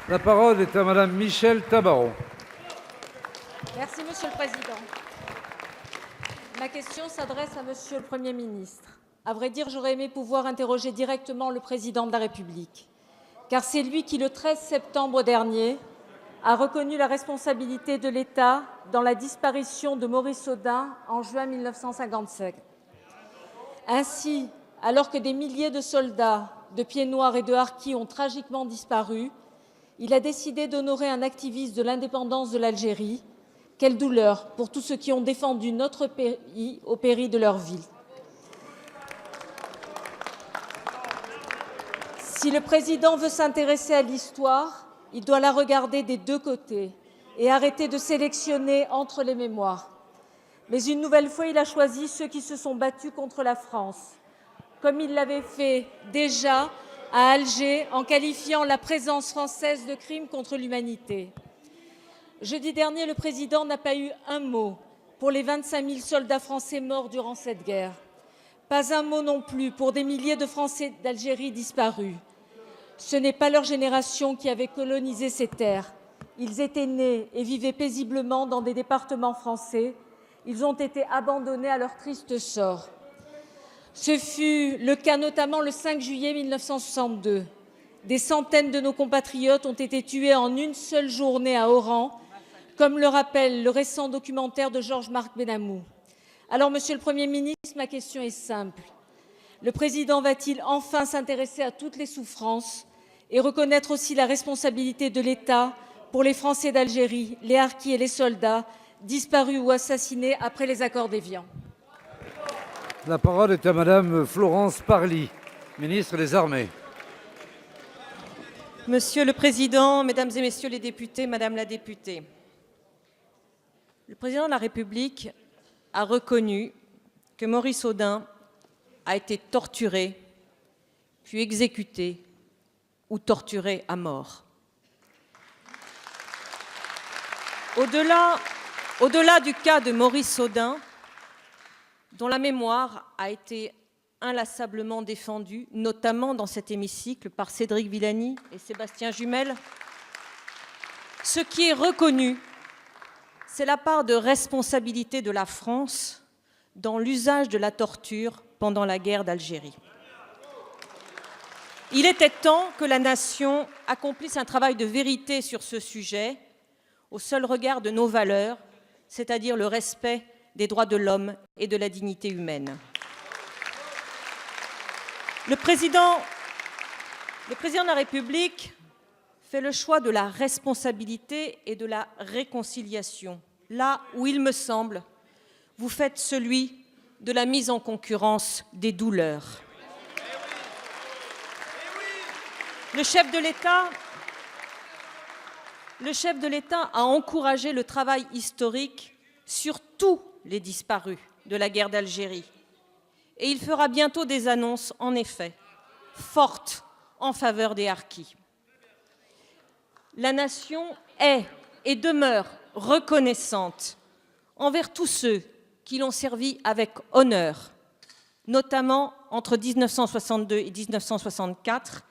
La parole est à Madame Michèle Tabarot. Merci, Monsieur le Président. Ma question s'adresse à Monsieur le Premier ministre. À vrai dire, j'aurais aimé pouvoir interroger directement le Président de la République, car c'est lui qui, le 13 septembre dernier, a reconnu la responsabilité de l'État dans la disparition de Maurice Audin en juin 1957. Ainsi, alors que des milliers de soldats de Pied-Noir et de harkis ont tragiquement disparu, il a décidé d'honorer un activiste de l'indépendance de l'Algérie. Quelle douleur pour tous ceux qui ont défendu notre pays au péril de leur vie. Si le président veut s'intéresser à l'histoire, il doit la regarder des deux côtés et arrêter de sélectionner entre les mémoires. Mais une nouvelle fois, il a choisi ceux qui se sont battus contre la France, comme il l'avait fait déjà à Alger en qualifiant la présence française de crime contre l'humanité. Jeudi dernier, le président n'a pas eu un mot pour les 25 000 soldats français morts durant cette guerre. Pas un mot non plus pour des milliers de Français d'Algérie disparus. Ce n'est pas leur génération qui avait colonisé ces terres. Ils étaient nés et vivaient paisiblement dans des départements français. Ils ont été abandonnés à leur triste sort. Ce fut le cas notamment le 5 juillet 1962. Des centaines de nos compatriotes ont été tués en une seule journée à Oran, comme le rappelle le récent documentaire de Georges-Marc Benamou. Alors, Monsieur le Premier ministre, ma question est simple. Le président va-t-il enfin s'intéresser à toutes les souffrances et reconnaître aussi la responsabilité de l'État pour les Français d'Algérie, les harkis et les soldats disparus ou assassinés après les accords d'Évian? La parole est à Madame Florence Parly, ministre des Armées. Monsieur le Président, Mesdames et Messieurs les députés, Madame la députée, le Président de la République a reconnu que Maurice Audin a été torturé, puis exécuté ou torturé à mort. Au-delà du cas de Maurice Audin, dont la mémoire a été inlassablement défendue, notamment dans cet hémicycle par Cédric Villani et Sébastien Jumel, ce qui est reconnu, c'est la part de responsabilité de la France dans l'usage de la torture pendant la guerre d'Algérie. Il était temps que la nation accomplisse un travail de vérité sur ce sujet, au seul regard de nos valeurs, c'est-à-dire le respect des droits de l'homme et de la dignité humaine. Le président de la République fait le choix de la responsabilité et de la réconciliation, là où, il me semble, vous faites celui de la mise en concurrence des douleurs. Le chef de l'État a encouragé le travail historique sur tous les disparus de la guerre d'Algérie. Et il fera bientôt des annonces, en effet, fortes en faveur des harkis. La nation est et demeure reconnaissante envers tous ceux qui l'ont servi avec honneur, notamment entre 1962 et 1964,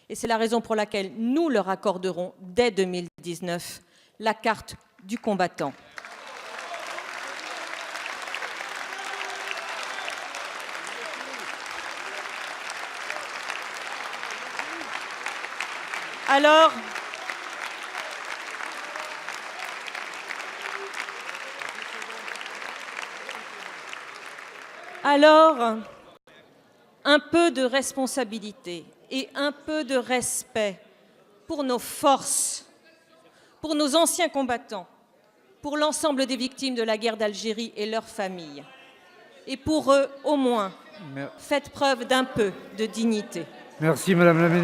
et c'est la raison pour laquelle nous leur accorderons dès 2019 la carte du combattant. Alors, un peu de responsabilité et un peu de respect pour nos forces, pour nos anciens combattants, pour l'ensemble des victimes de la guerre d'Algérie et leurs familles. Et pour eux, au moins, faites preuve d'un peu de dignité. Merci, Madame la ministre.